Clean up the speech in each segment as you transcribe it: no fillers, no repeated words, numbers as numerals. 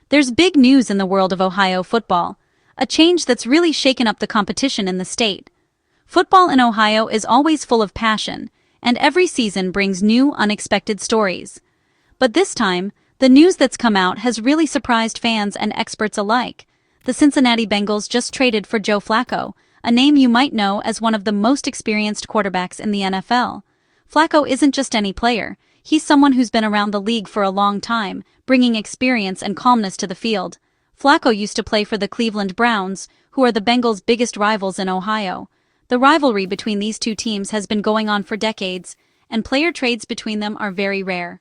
There's big news in the world of Ohio football, a change that's really shaken up the competition in the state. Football in Ohio is always full of passion, and every season brings new, unexpected stories. But this time, the news that's come out has really surprised fans and experts alike. The Cincinnati Bengals just traded for Joe Flacco, a name you might know as one of the most experienced quarterbacks in the NFL. Flacco isn't just any player. He's someone who's been around the league for a long time, bringing experience and calmness to the field. Flacco used to play for the Cleveland Browns, who are the Bengals' biggest rivals in Ohio. The rivalry between these two teams has been going on for decades, and player trades between them are very rare.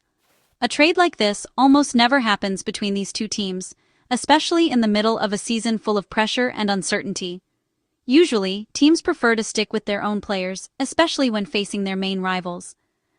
A trade like this almost never happens between these two teams, especially in the middle of a season full of pressure and uncertainty. Usually, teams prefer to stick with their own players, especially when facing their main rivals.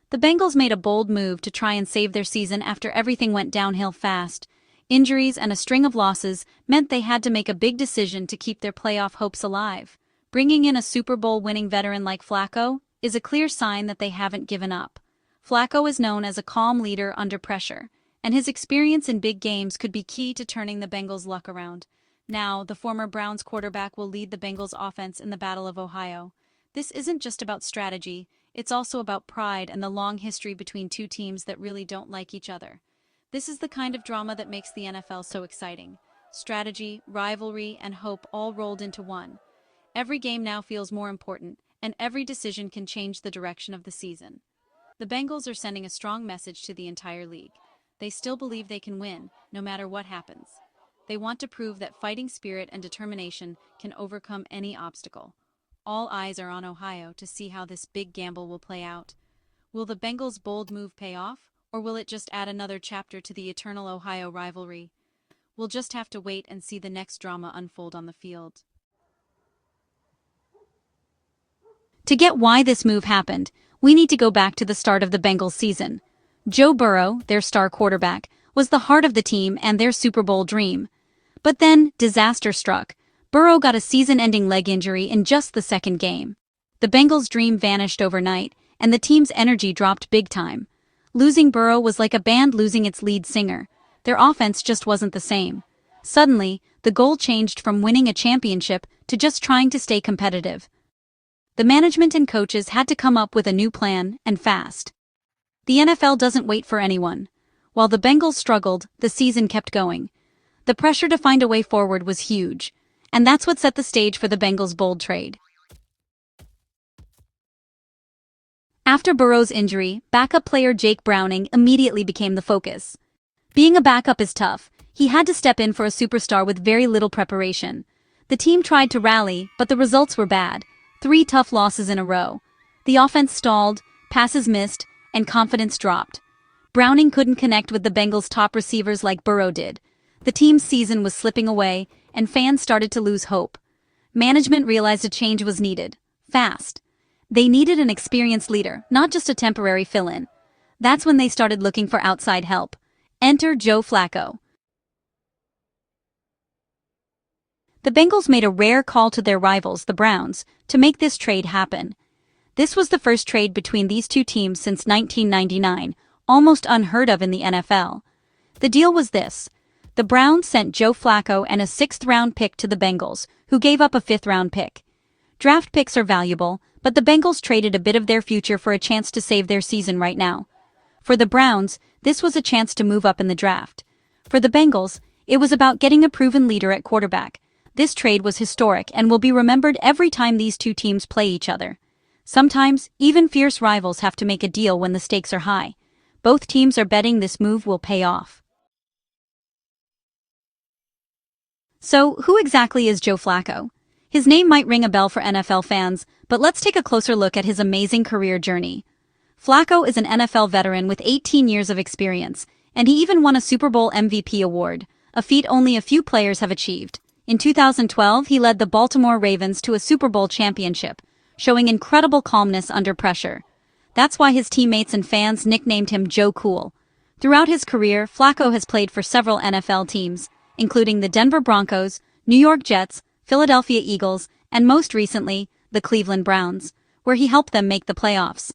The Bengals made a bold move to try and save their season after everything went downhill fast. Injuries and a string of losses meant they had to make a big decision to keep their playoff hopes alive. Bringing in a Super Bowl winning veteran like Flacco is a clear sign that they haven't given up. Flacco is known as a calm leader under pressure, and his experience in big games could be key to turning the Bengals' luck around. Now, the former Browns quarterback will lead the Bengals' offense in the Battle of Ohio. This isn't just about strategy, it's also about pride and the long history between two teams that really don't like each other. This is the kind of drama that makes the NFL so exciting. Strategy, rivalry, and hope all rolled into one. Every game now feels more important, and every decision can change the direction of the season. The Bengals are sending a strong message to the entire league. They still believe they can win, no matter what happens. They want to prove that fighting spirit and determination can overcome any obstacle. All eyes are on Ohio to see how this big gamble will play out. Will the Bengals' bold move pay off, or will it just add another chapter to the eternal Ohio rivalry? We'll just have to wait and see the next drama unfold on the field. To get why this move happened, we need to go back to the start of the Bengals season. Joe Burrow, their star quarterback, was the heart of the team and their Super Bowl dream. But then, disaster struck. Burrow got a season-ending leg injury in just the second game. The Bengals' dream vanished overnight, and the team's energy dropped big time. Losing Burrow was like a band losing its lead singer. Their offense just wasn't the same. Suddenly, the goal changed from winning a championship to just trying to stay competitive. The management and coaches had to come up with a new plan, and fast. The NFL doesn't wait for anyone. While the Bengals struggled, the season kept going. The pressure to find a way forward was huge, and that's what set the stage for the Bengals' bold trade. After Burrow's injury, backup player Jake Browning immediately became the focus. Being a backup is tough. He had to step in for a superstar with very little preparation. The team tried to rally, but the results were bad. 3 tough losses in a row. The offense stalled, passes missed, and confidence dropped. Browning couldn't connect with the Bengals' top receivers like Burrow did. The team's season was slipping away, and fans started to lose hope. Management realized a change was needed. Fast. They needed an experienced leader, not just a temporary fill-in. That's when they started looking for outside help. Enter Joe Flacco. The Bengals made a rare call to their rivals, the Browns, to make this trade happen. This was the first trade between these two teams since 1999, almost unheard of in the NFL. The deal was this. The Browns sent Joe Flacco and a 6th-round pick to the Bengals, who gave up a 5th-round pick. Draft picks are valuable, but the Bengals traded a bit of their future for a chance to save their season right now. For the Browns, this was a chance to move up in the draft. For the Bengals, it was about getting a proven leader at quarterback. This trade was historic and will be remembered every time these two teams play each other. Sometimes, even fierce rivals have to make a deal when the stakes are high. Both teams are betting this move will pay off. So, who exactly is Joe Flacco? His name might ring a bell for NFL fans, but let's take a closer look at his amazing career journey. Flacco is an NFL veteran with 18 years of experience, and he even won a Super Bowl MVP award, a feat only a few players have achieved. In 2012, he led the Baltimore Ravens to a Super Bowl championship, showing incredible calmness under pressure. That's why his teammates and fans nicknamed him Joe Cool. Throughout his career, Flacco has played for several NFL teams, including the Denver Broncos, New York Jets, Philadelphia Eagles, and most recently, the Cleveland Browns, where he helped them make the playoffs.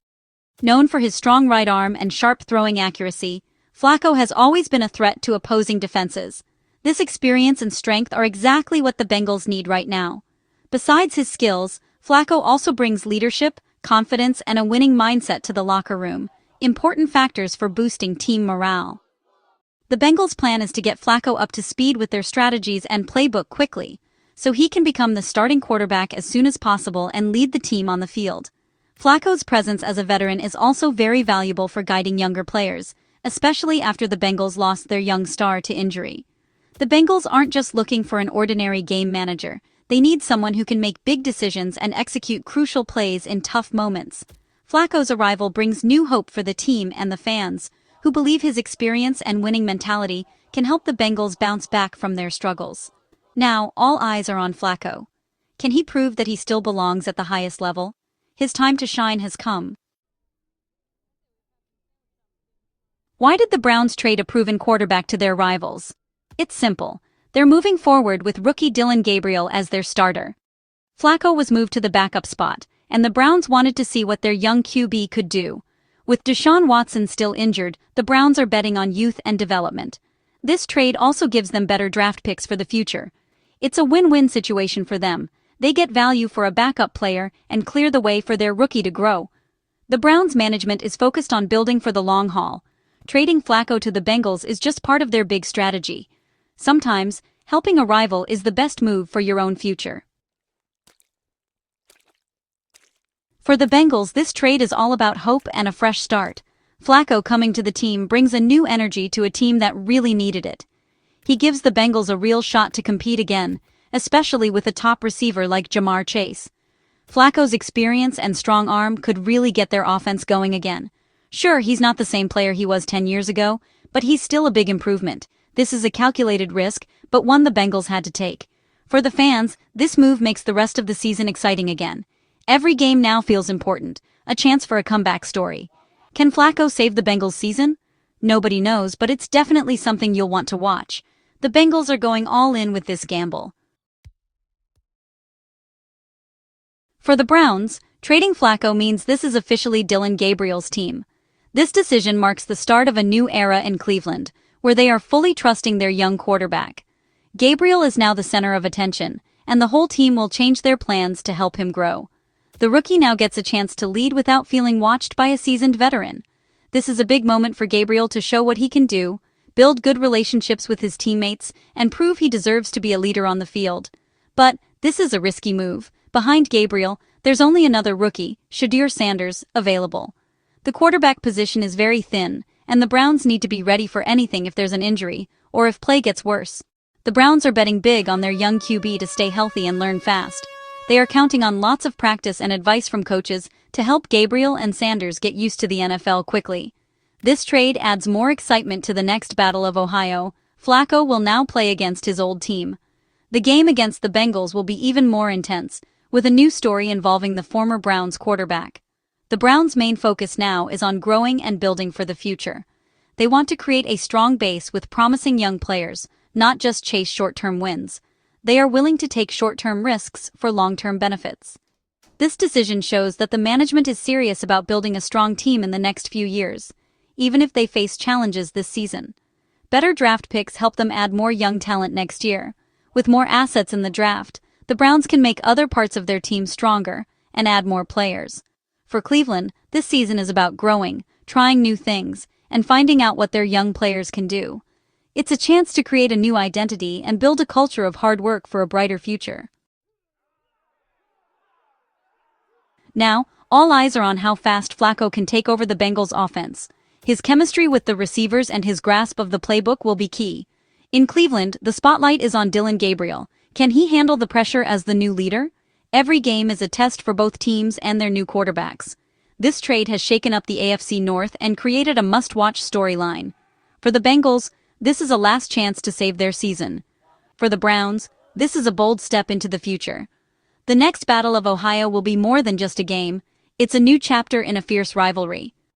Known for his strong right arm and sharp throwing accuracy, Flacco has always been a threat to opposing defenses. This experience and strength are exactly what the Bengals need right now. Besides his skills, Flacco also brings leadership, confidence, and a winning mindset to the locker room, important factors for boosting team morale. The Bengals' plan is to get Flacco up to speed with their strategies and playbook quickly, so he can become the starting quarterback as soon as possible and lead the team on the field. Flacco's presence as a veteran is also very valuable for guiding younger players, especially after the Bengals lost their young star to injury. The Bengals aren't just looking for an ordinary game manager, they need someone who can make big decisions and execute crucial plays in tough moments. Flacco's arrival brings new hope for the team and the fans, who believe his experience and winning mentality can help the Bengals bounce back from their struggles. Now, all eyes are on Flacco. Can he prove that he still belongs at the highest level? His time to shine has come. Why did the Browns trade a proven quarterback to their rivals? It's simple. They're moving forward with rookie Dillon Gabriel as their starter. Flacco was moved to the backup spot, and the Browns wanted to see what their young QB could do. With Deshaun Watson still injured, the Browns are betting on youth and development. This trade also gives them better draft picks for the future. It's a win-win situation for them. They get value for a backup player and clear the way for their rookie to grow. The Browns management is focused on building for the long haul. Trading Flacco to the Bengals is just part of their big strategy. Sometimes, helping a rival is the best move for your own future. For the Bengals, this trade is all about hope and a fresh start. Flacco coming to the team brings a new energy to a team that really needed it. He gives the Bengals a real shot to compete again, especially with a top receiver like Ja'Marr Chase. Flacco's experience and strong arm could really get their offense going again. Sure, he's not the same player he was 10 years ago, but he's still a big improvement. This is a calculated risk, but one the Bengals had to take. For the fans, this move makes the rest of the season exciting again. Every game now feels important, a chance for a comeback story. Can Flacco save the Bengals' season? Nobody knows, but it's definitely something you'll want to watch. The Bengals are going all in with this gamble. For the Browns, trading Flacco means this is officially Dillon Gabriel's team. This decision marks the start of a new era in Cleveland, where they are fully trusting their young quarterback. Gabriel is now the center of attention, and the whole team will change their plans to help him grow. The rookie now gets a chance to lead without feeling watched by a seasoned veteran. This is a big moment for Gabriel to show what he can do, build good relationships with his teammates, and prove he deserves to be a leader on the field. But this is a risky move. Behind Gabriel, there's only another rookie, Shedeur Sanders, available. The quarterback position is very thin, and the Browns need to be ready for anything if there's an injury, or if play gets worse. The Browns are betting big on their young QB to stay healthy and learn fast. They are counting on lots of practice and advice from coaches to help Gabriel and Sanders get used to the NFL quickly. This trade adds more excitement to the next Battle of Ohio. Flacco will now play against his old team. The game against the Bengals will be even more intense, with a new story involving the former Browns quarterback. The Browns' main focus now is on growing and building for the future. They want to create a strong base with promising young players, not just chase short-term wins. They are willing to take short-term risks for long-term benefits. This decision shows that the management is serious about building a strong team in the next few years, even if they face challenges this season. Better draft picks help them add more young talent next year. With more assets in the draft, the Browns can make other parts of their team stronger and add more players. For Cleveland, this season is about growing, trying new things, and finding out what their young players can do. It's a chance to create a new identity and build a culture of hard work for a brighter future. Now, all eyes are on how fast Flacco can take over the Bengals' offense. His chemistry with the receivers and his grasp of the playbook will be key. In Cleveland, the spotlight is on Dillon Gabriel. Can he handle the pressure as the new leader? Every game is a test for both teams and their new quarterbacks. This trade has shaken up the AFC North and created a must-watch storyline. For the Bengals, this is a last chance to save their season. For the Browns, this is a bold step into the future. The next Battle of Ohio will be more than just a game. It's a new chapter in a fierce rivalry.